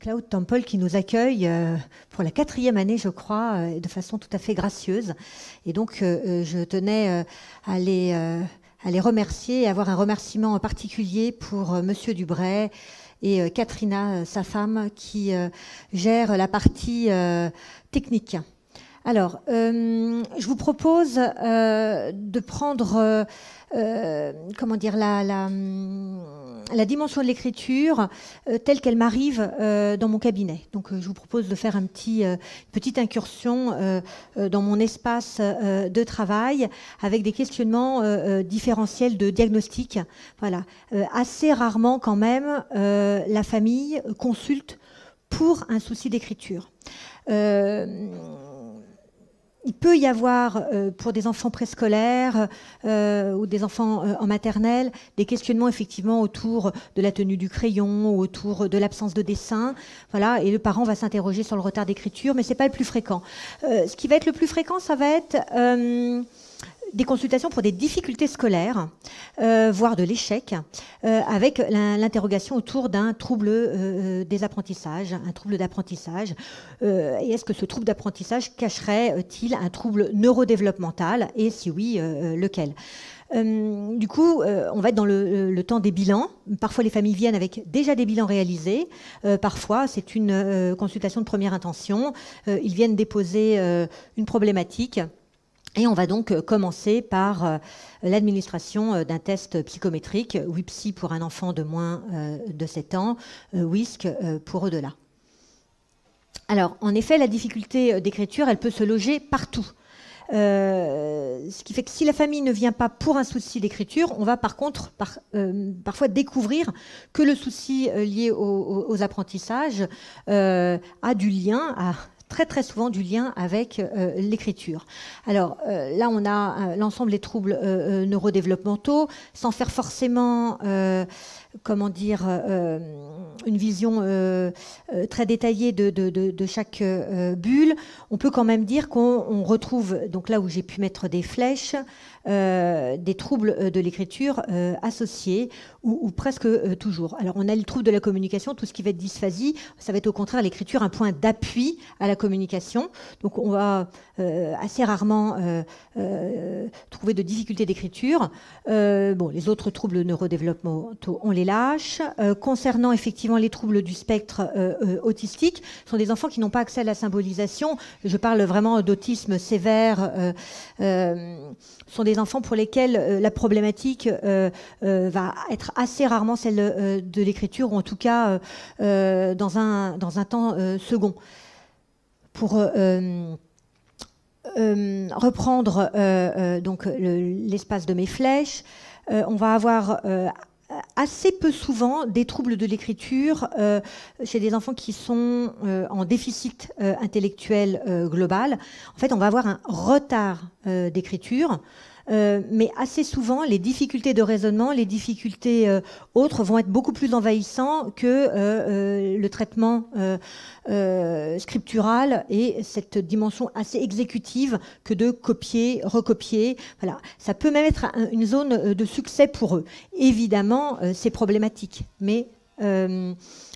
Cloud Temple qui nous accueille pour la 4e année, je crois, de façon tout à fait gracieuse. Et donc, je tenais à les remercier et avoir un remerciement en particulier pour Monsieur Dubray et Katrina, sa femme, qui gère la partie technique. Alors, je vous propose de prendre comment dire, la dimension de l'écriture telle qu'elle m'arrive dans mon cabinet. Donc, je vous propose de faire une petite incursion dans mon espace de travail avec des questionnements différentiels de diagnostic. Voilà. Assez rarement, quand même, la famille consulte pour un souci d'écriture. Il peut y avoir, pour des enfants préscolaires ou des enfants en maternelle, des questionnements effectivement autour de la tenue du crayon ou autour de l'absence de dessin. Voilà, et le parent va s'interroger sur le retard d'écriture, mais ce n'est pas le plus fréquent. Ce qui va être le plus fréquent, ça va être des consultations pour des difficultés scolaires, voire de l'échec, avec l'interrogation autour d'un trouble des apprentissages, un trouble d'apprentissage. Et est-ce que ce trouble d'apprentissage cacherait-il un trouble neurodéveloppemental? Et si oui, lequel? Du coup, on va être dans le temps des bilans. Parfois, les familles viennent avec déjà des bilans réalisés. Parfois, c'est une consultation de première intention. Ils viennent déposer une problématique. Et on va donc commencer par l'administration d'un test psychométrique, WIPSI pour un enfant de moins de 7 ans, WISC pour au-delà. Alors, en effet, la difficulté d'écriture, elle peut se loger partout. Ce qui fait que si la famille ne vient pas pour un souci d'écriture, on va par contre parfois découvrir que le souci lié aux apprentissages a du lien, très souvent du lien avec l'écriture. Alors là, on a l'ensemble des troubles neurodéveloppementaux, sans faire forcément, comment dire, une vision très détaillée de chaque bulle. On peut quand même dire qu'on retrouve, donc là où j'ai pu mettre des flèches, des troubles de l'écriture associés, ou presque toujours. Alors on a le trouble de la communication, tout ce qui va être dysphasie, ça va être au contraire l'écriture un point d'appui à la communication. Donc on va assez rarement trouver de difficultés d'écriture. Bon, les autres troubles neurodéveloppementaux, on les lâche. Concernant effectivement les troubles du spectre autistique, ce sont des enfants qui n'ont pas accès à la symbolisation. Je parle vraiment d'autisme sévère. Ce sont des enfants pour lesquels la problématique va être assez rarement celle de l'écriture, ou en tout cas dans un temps second. Pour reprendre donc l'espace de mes flèches, on va avoir assez peu souvent des troubles de l'écriture chez des enfants qui sont en déficit intellectuel global. En fait, on va avoir un retard d'écriture, mais assez souvent, les difficultés de raisonnement, les difficultés autres vont être beaucoup plus envahissants que le traitement scriptural et cette dimension assez exécutive que de copier, recopier. Voilà. Ça peut même être une zone de succès pour eux. Évidemment, c'est problématique, mais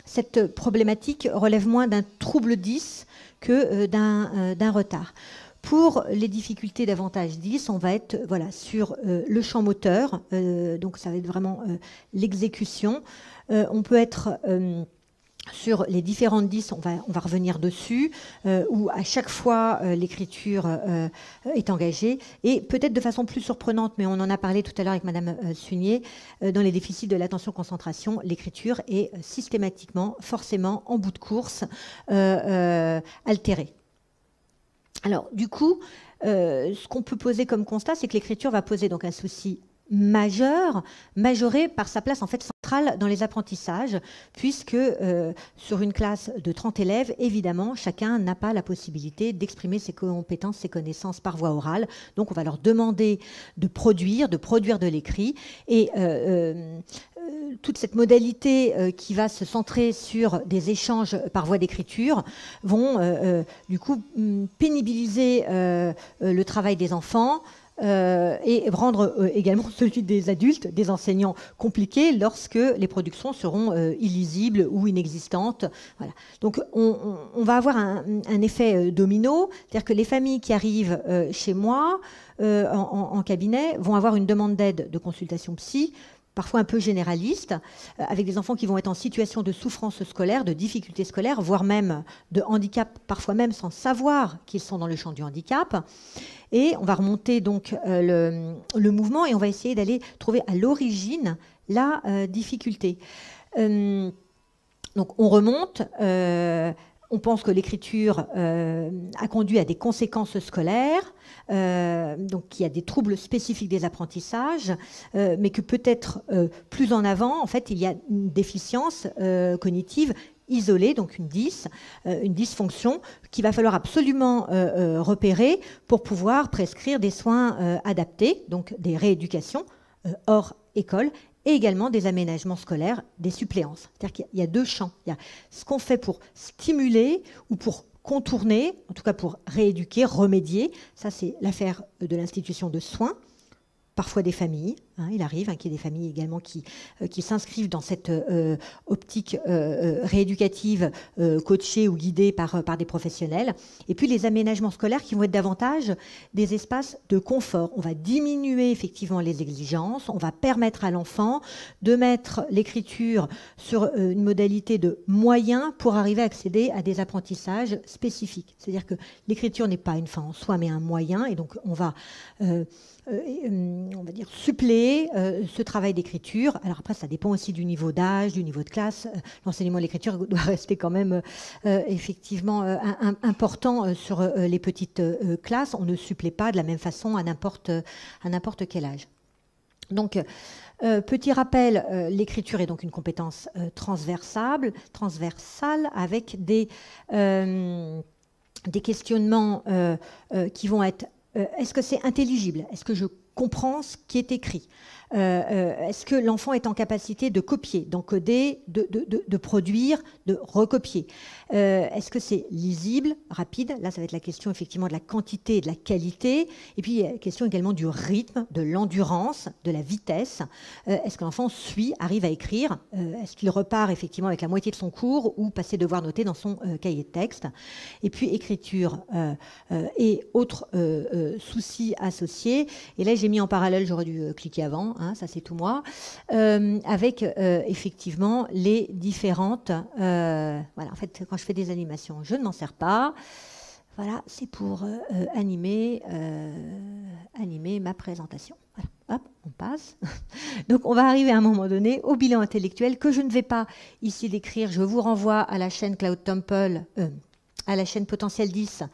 cette problématique relève moins d'un trouble 10 que d'un retard. Pour les difficultés d'avantage 10, on va être sur le champ moteur, donc ça va être vraiment l'exécution. On peut être sur les différentes 10, on va revenir dessus, où à chaque fois l'écriture est engagée. Et peut-être de façon plus surprenante, mais on en a parlé tout à l'heure avec Madame Sunier, dans les déficits de l'attention-concentration, l'écriture est systématiquement, forcément, en bout de course, altérée. Alors, du coup, ce qu'on peut poser comme constat, c'est que l'écriture va poser donc un souci majeur, majoré par sa place en fait centrale dans les apprentissages, puisque sur une classe de 30 élèves, évidemment, chacun n'a pas la possibilité d'exprimer ses compétences, ses connaissances par voie orale. Donc, on va leur demander de produire de l'écrit. Et toute cette modalité qui va se centrer sur des échanges par voie d'écriture vont du coup pénibiliser le travail des enfants, et rendre également celui des adultes, des enseignants, compliqué lorsque les productions seront illisibles ou inexistantes. Voilà. Donc on va avoir un effet domino, c'est-à-dire que les familles qui arrivent chez moi en cabinet vont avoir une demande d'aide de consultation psy, parfois un peu généraliste, avec des enfants qui vont être en situation de souffrance scolaire, de difficultés scolaires, voire même de handicap, parfois même sans savoir qu'ils sont dans le champ du handicap. Et on va remonter donc le mouvement et on va essayer d'aller trouver à l'origine la difficulté. Donc on remonte. On pense que l'écriture a conduit à des conséquences scolaires, donc qu'il y a des troubles spécifiques des apprentissages, mais que peut-être plus en avant, en fait, il y a une déficience cognitive isolée, donc une dysfonction qu'il va falloir absolument repérer pour pouvoir prescrire des soins adaptés, donc des rééducations hors école, et également des aménagements scolaires, des suppléances. C'est-à-dire qu'il y a deux champs. Il y a ce qu'on fait pour stimuler ou pour contourner, en tout cas pour rééduquer, remédier. Ça, c'est l'affaire de l'institution de soins, parfois des familles. Il arrive qu'il y ait des familles également qui s'inscrivent dans cette optique rééducative, coachée ou guidée par des professionnels. Et puis les aménagements scolaires qui vont être davantage des espaces de confort. On va diminuer effectivement les exigences, on va permettre à l'enfant de mettre l'écriture sur une modalité de moyen pour arriver à accéder à des apprentissages spécifiques. C'est-à-dire que l'écriture n'est pas une fin en soi, mais un moyen. Et donc on va dire suppléer ce travail d'écriture. Alors après, ça dépend aussi du niveau d'âge, du niveau de classe. L'enseignement de l'écriture doit rester quand même effectivement important sur les petites classes. On ne supplée pas de la même façon à n'importe quel âge. Donc, petit rappel, l'écriture est donc une compétence transversale avec des questionnements qui vont être est-ce que c'est intelligible? Est-ce que je comprends ce qui est écrit? Est-ce que l'enfant est en capacité de copier, d'encoder, de produire, de recopier? Est-ce que c'est lisible, rapide? Là, ça va être la question effectivement de la quantité et de la qualité. Et puis, il y a la question également du rythme, de l'endurance, de la vitesse. Est-ce que l'enfant suit, arrive à écrire? Est-ce qu'il repart effectivement avec la moitié de son cours ou passer devoir noter dans son cahier de texte? Et puis, écriture et autres soucis associés. Et là, j'ai mis en parallèle, j'aurais dû cliquer avant, ça c'est tout moi, avec effectivement les différentes... voilà, en fait, quand je fais des animations, je ne m'en sers pas. Voilà, c'est pour animer ma présentation. Voilà, hop, on passe. Donc, on va arriver à un moment donné au bilan intellectuel que je ne vais pas ici décrire. Je vous renvoie à la chaîne Cloud Temple, à la chaîne Potentiel 10,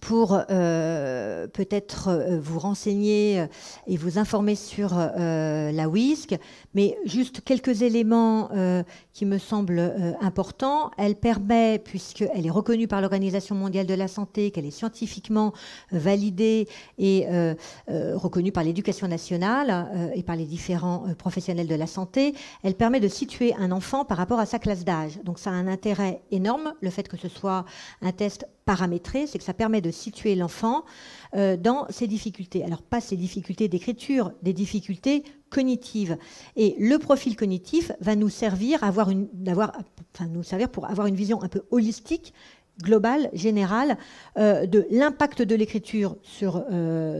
pour peut-être vous renseigner et vous informer sur la WISC, mais juste quelques éléments qui me semblent importants. Elle permet, puisqu'elle est reconnue par l'Organisation mondiale de la santé, qu'elle est scientifiquement validée et reconnue par l'Éducation nationale et par les différents professionnels de la santé, elle permet de situer un enfant par rapport à sa classe d'âge. Donc ça a un intérêt énorme, le fait que ce soit un test paramétré, c'est que ça permet de situer l'enfant dans ses difficultés. Alors pas ses difficultés d'écriture, des difficultés cognitives. Et le profil cognitif va nous servir pour avoir une vision un peu holistique, globale, générale, de l'impact de l'écriture sur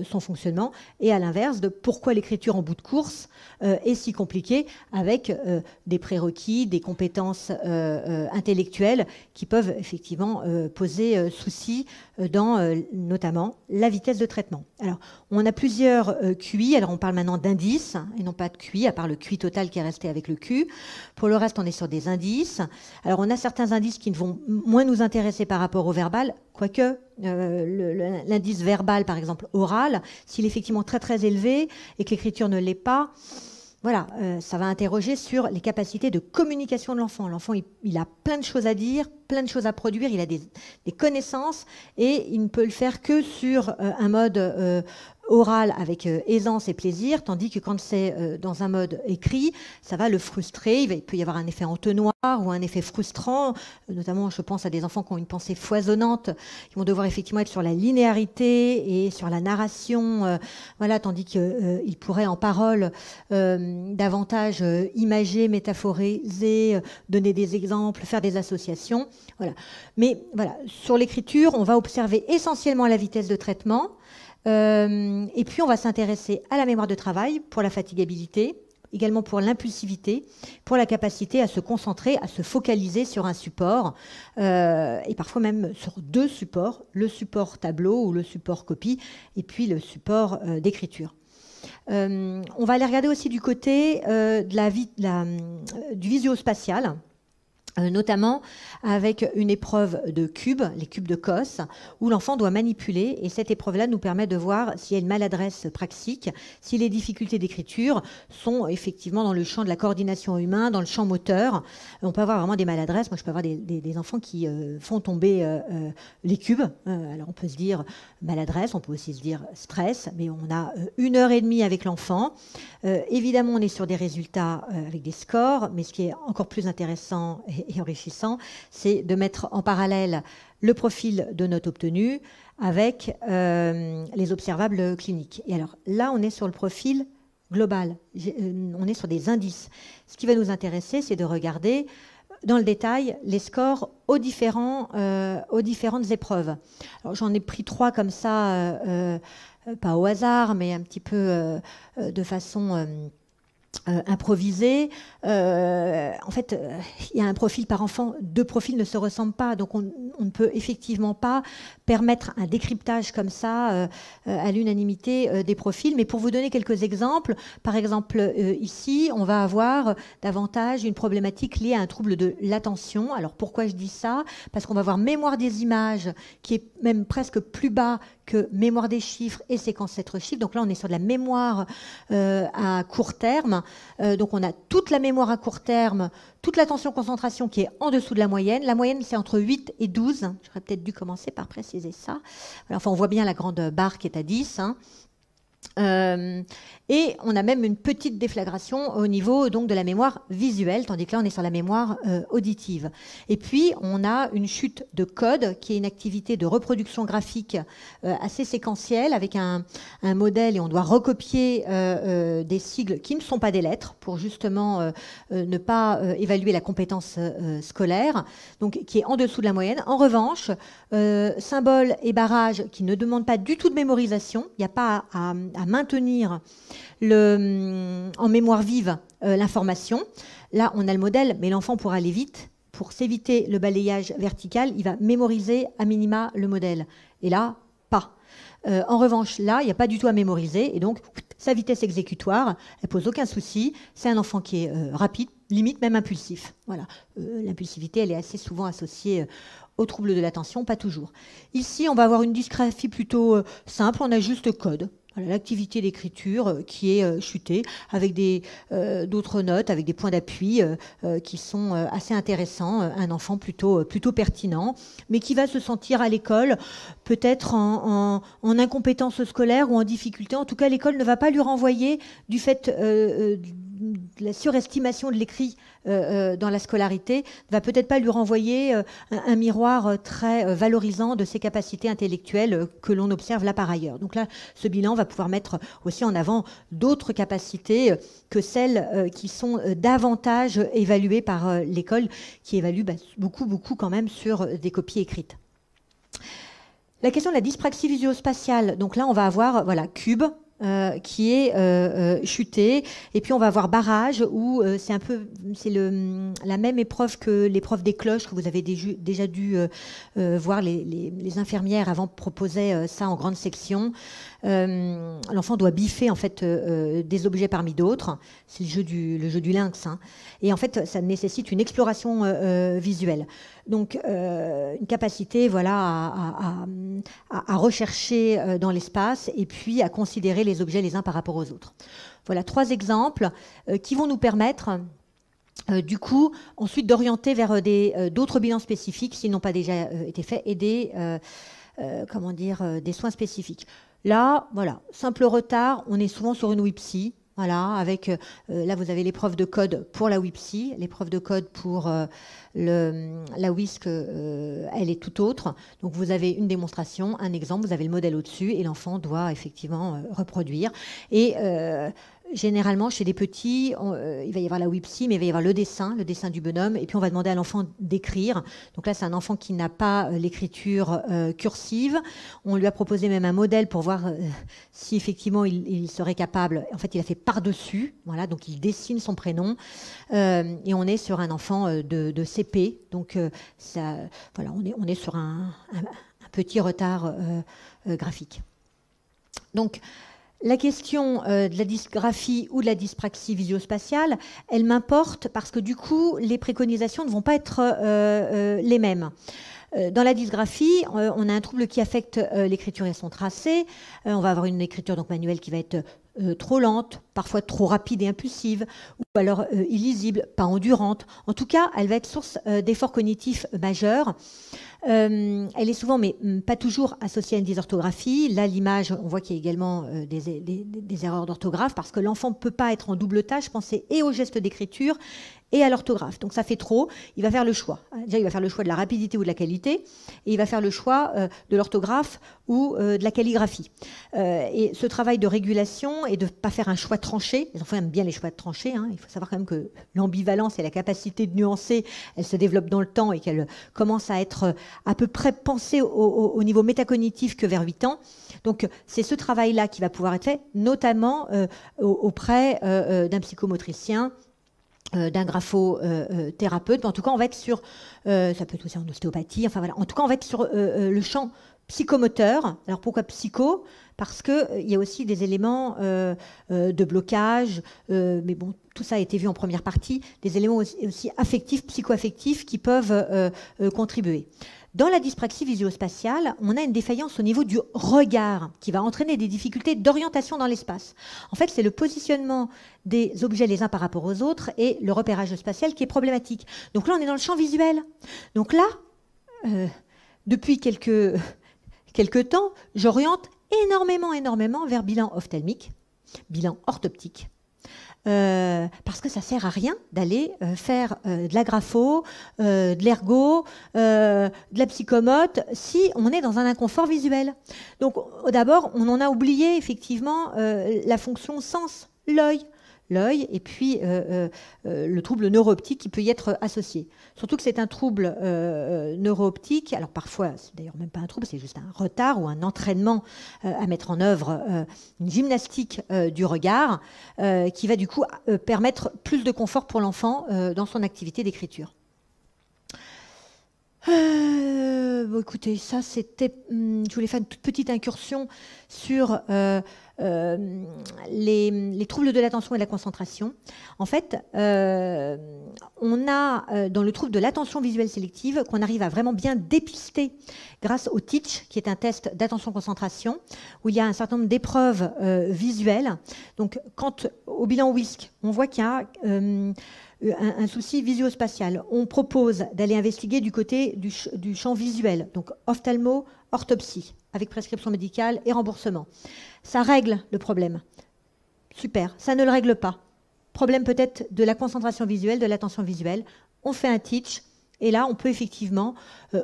son fonctionnement, et à l'inverse de pourquoi l'écriture en bout de course est si compliquée, avec des prérequis, des compétences intellectuelles qui peuvent effectivement poser souci dans notamment la vitesse de traitement. Alors, on a plusieurs QI, alors on parle maintenant d'indices et non pas de QI, à part le QI total qui est resté avec le Q. Pour le reste, on est sur des indices. Alors, on a certains indices qui vont moins nous intéresser par rapport au verbal, quoique l'indice verbal, par exemple oral, s'il est effectivement très très élevé et que l'écriture ne l'est pas, voilà, ça va interroger sur les capacités de communication de l'enfant. L'enfant, il a plein de choses à dire, plein de choses à produire, il a des connaissances et il ne peut le faire que sur un mode oral avec aisance et plaisir, tandis que quand c'est dans un mode écrit, ça va le frustrer. Il peut y avoir un effet entonnoir ou un effet frustrant, notamment je pense à des enfants qui ont une pensée foisonnante, qui vont devoir effectivement être sur la linéarité et sur la narration, voilà, tandis qu'ils pourraient en parole davantage imager, métaphoriser, donner des exemples, faire des associations. Voilà. Mais voilà, sur l'écriture, on va observer essentiellement la vitesse de traitement. Et puis, on va s'intéresser à la mémoire de travail pour la fatigabilité, également pour l'impulsivité, pour la capacité à se concentrer, à se focaliser sur un support, et parfois même sur 2 supports, le support tableau ou le support copie, et puis le support d'écriture. On va aller regarder aussi du côté du visuospatial, notamment avec une épreuve de cubes, les cubes de Cosse, où l'enfant doit manipuler, et cette épreuve-là nous permet de voir s'il y a une maladresse praxique, si les difficultés d'écriture sont effectivement dans le champ de la coordination humaine, dans le champ moteur. On peut avoir vraiment des maladresses. Moi, je peux avoir des enfants qui font tomber les cubes. Alors, on peut se dire maladresse, on peut aussi se dire stress, mais on a 1h30 avec l'enfant. Évidemment, on est sur des résultats avec des scores, mais ce qui est encore plus intéressant et enrichissant, c'est de mettre en parallèle le profil de notes obtenues avec les observables cliniques. Et alors là, on est sur le profil global. On est sur des indices. Ce qui va nous intéresser, c'est de regarder dans le détail les scores aux différentes épreuves. Alors, j'en ai pris 3 comme ça, pas au hasard, mais un petit peu de façon improvisé. En fait, il y a un profil par enfant, 2 profils ne se ressemblent pas, donc on ne peut effectivement pas permettre un décryptage comme ça à l'unanimité des profils. Mais pour vous donner quelques exemples, par exemple ici, on va avoir davantage une problématique liée à un trouble de l'attention. Alors pourquoi je dis ça? Parce qu'on va avoir mémoire des images qui est même presque plus bas que mémoire des chiffres et séquence 7 chiffres. Donc là, on est sur de la mémoire à court terme. Donc on a toute la mémoire à court terme, toute l'attention-concentration qui est en dessous de la moyenne. La moyenne, c'est entre 8 et 12. J'aurais peut-être dû commencer par préciser ça. Enfin, on voit bien la grande barre qui est à 10. Et on a même une petite déflagration au niveau donc de la mémoire visuelle, tandis que là on est sur la mémoire auditive. Et puis on a une chute de code qui est une activité de reproduction graphique assez séquentielle avec un modèle, et on doit recopier des sigles qui ne sont pas des lettres pour justement ne pas évaluer la compétence scolaire, donc qui est en dessous de la moyenne. En revanche, symboles et barrages qui ne demandent pas du tout de mémorisation, il n'y a pas à maintenir en mémoire vive l'information. Là, on a le modèle, mais l'enfant, pour aller vite, pour s'éviter le balayage vertical, il va mémoriser à minima le modèle. Et là, pas. En revanche, là, il n'y a pas du tout à mémoriser, et donc sa vitesse exécutoire, elle pose aucun souci. C'est un enfant qui est rapide, limite même impulsif. Voilà. L'impulsivité, elle est assez souvent associée aux troubles de l'attention, pas toujours. Ici, on va avoir une dysgraphie plutôt simple, on a juste code. Voilà, l'activité d'écriture qui est chutée avec d'autres notes, avec des points d'appui qui sont assez intéressants. Un enfant plutôt pertinent, mais qui va se sentir à l'école peut-être en incompétence scolaire ou en difficulté. En tout cas, l'école ne va pas lui renvoyer du fait de la surestimation de l'écrit dans la scolarité, ne va peut-être pas lui renvoyer un miroir très valorisant de ses capacités intellectuelles que l'on observe là par ailleurs. Donc là, ce bilan va pouvoir mettre aussi en avant d'autres capacités que celles qui sont davantage évaluées par l'école, qui évalue beaucoup quand même sur des copies écrites. La question de la dyspraxie visuospatiale, donc là on va avoir cube, qui est chuté, et puis on va avoir barrage où c'est la même épreuve que l'épreuve des cloches que vous avez déjà dû voir. Les infirmières avant proposaient ça en grande section. L'enfant doit biffer en fait des objets parmi d'autres. C'est le jeu du lynx, hein. Et en fait ça nécessite une exploration visuelle. Donc une capacité à rechercher dans l'espace et puis à considérer les objets les uns par rapport aux autres. Voilà 3 exemples qui vont nous permettre du coup ensuite d'orienter vers d'autres bilans spécifiques s'ils n'ont pas déjà été faits et des soins spécifiques. Là, voilà, simple retard, on est souvent sur une WIPSI. Voilà, avec, là vous avez l'épreuve de code pour la WIPSI, l'épreuve de code pour la WISC, elle est tout autre. Donc vous avez une démonstration, un exemple, vous avez le modèle au-dessus et l'enfant doit effectivement reproduire. Et généralement, chez les petits, il va y avoir la WIPSI, mais il va y avoir le dessin du bonhomme, et puis on va demander à l'enfant d'écrire. Donc là, c'est un enfant qui n'a pas l'écriture cursive. On lui a proposé même un modèle pour voir si effectivement il serait capable. En fait, il a fait par-dessus, voilà, donc il dessine son prénom, et on est sur un enfant de CP. Donc ça, voilà, on est sur un petit retard graphique. Donc, la question de la dysgraphie ou de la dyspraxie visio-spatiale, elle m'importe parce que du coup, les préconisations ne vont pas être les mêmes. Dans la dysgraphie, on a un trouble qui affecte l'écriture et son tracé. On va avoir une écriture donc manuelle qui va être trop lente, parfois trop rapide et impulsive, ou alors illisible, pas endurante. En tout cas, elle va être source d'efforts cognitifs majeurs. Elle est souvent, mais pas toujours, associée à une dysorthographie. Là, l'image, on voit qu'il y a également des erreurs d'orthographe parce que l'enfant ne peut pas être en double tâche, penser et au geste d'écriture et à l'orthographe. Donc ça fait trop, il va faire le choix. Déjà, il va faire le choix de la rapidité ou de la qualité, et il va faire le choix de l'orthographe ou de la calligraphie. Et ce travail de régulation et de ne pas faire un choix tranché, les enfants aiment bien les choix tranchés, hein. Il faut savoir quand même que l'ambivalence et la capacité de nuancer, elle se développe dans le temps et qu'elle commence à être à peu près pensée au niveau métacognitif que vers 8 ans. Donc c'est ce travail-là qui va pouvoir être fait, notamment auprès d'un psychomotricien, d'un graphothérapeute. En tout cas, on va être sur, ça peut être aussi en ostéopathie, enfin voilà, en tout cas, on va être sur le champ psychomoteur. Alors pourquoi psycho? Parce qu'il y a aussi des éléments de blocage, mais bon, tout ça a été vu en première partie, des éléments aussi affectifs, psychoaffectifs qui peuvent contribuer. Dans la dyspraxie visio-spatiale, on a une défaillance au niveau du regard qui va entraîner des difficultés d'orientation dans l'espace. En fait, c'est le positionnement des objets les uns par rapport aux autres et le repérage spatial qui est problématique. Donc là, on est dans le champ visuel. Donc là, depuis quelques temps, j'oriente énormément vers bilan ophtalmique, bilan orthoptique. Parce que ça sert à rien d'aller faire de la grapho, de l'ergo, de la psychomote si on est dans un inconfort visuel. Donc d'abord, on en a oublié effectivement la fonction sens, l'œil et puis le trouble neuro-optique qui peut y être associé. Surtout que c'est un trouble neuro-optique, alors parfois c'est d'ailleurs même pas un trouble, c'est juste un retard ou un entraînement à mettre en œuvre, une gymnastique du regard qui va du coup permettre plus de confort pour l'enfant dans son activité d'écriture. Bon, écoutez, ça c'était, je voulais faire une toute petite incursion sur les troubles de l'attention et de la concentration. En fait, on a dans le trouble de l'attention visuelle sélective qu'on arrive à vraiment bien dépister grâce au TEACH, qui est un test d'attention-concentration, où il y a un certain nombre d'épreuves visuelles. Donc, quand au bilan WISC, on voit qu'il y a un souci visio-spatial, on propose d'aller investiguer du côté du champ visuel, donc ophtalmo, orthopsie, avec prescription médicale et remboursement. Ça règle le problème. Super. Ça ne le règle pas. Problème peut-être de la concentration visuelle, de l'attention visuelle. On fait un TEACH et là, on peut effectivement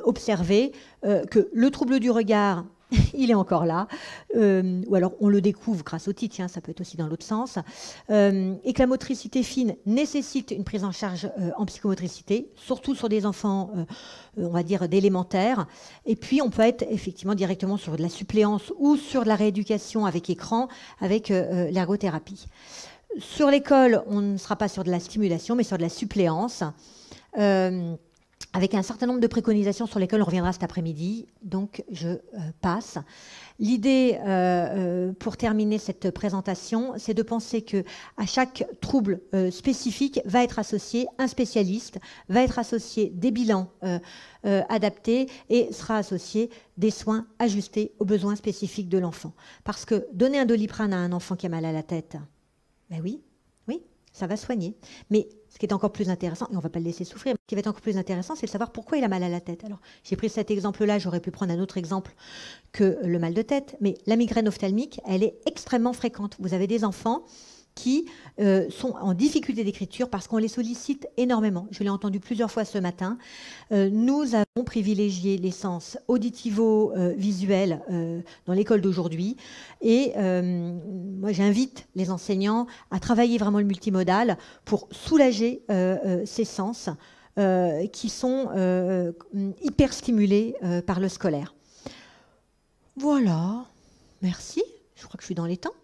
observer que le trouble du regard, il est encore là, ou alors on le découvre grâce au TEACH, hein, ça peut être aussi dans l'autre sens, et que la motricité fine nécessite une prise en charge en psychomotricité, surtout sur des enfants, on va dire, d'élémentaire. Et puis on peut être effectivement directement sur de la suppléance ou sur de la rééducation avec écran, avec l'ergothérapie. Sur l'école, on ne sera pas sur de la stimulation, mais sur de la suppléance. Avec un certain nombre de préconisations sur lesquelles on reviendra cet après-midi, donc je passe. L'idée, pour terminer cette présentation, c'est de penser qu'à chaque trouble spécifique va être associé un spécialiste, va être associé des bilans adaptés et sera associé des soins ajustés aux besoins spécifiques de l'enfant. Parce que donner un Doliprane à un enfant qui a mal à la tête, ben oui, ça va soigner. Mais Ce qui est encore plus intéressant, et on ne va pas le laisser souffrir, mais ce qui va être encore plus intéressant, c'est de savoir pourquoi il a mal à la tête. Alors, j'ai pris cet exemple-là, j'aurais pu prendre un autre exemple que le mal de tête, mais la migraine ophtalmique, elle est extrêmement fréquente. Vous avez des enfants qui sont en difficulté d'écriture parce qu'on les sollicite énormément. Je l'ai entendu plusieurs fois ce matin. Nous avons privilégié les sens auditivo-visuels dans l'école d'aujourd'hui. Et moi, j'invite les enseignants à travailler vraiment le multimodal pour soulager ces sens qui sont hyper stimulés par le scolaire. Voilà. Merci. Je crois que je suis dans les temps.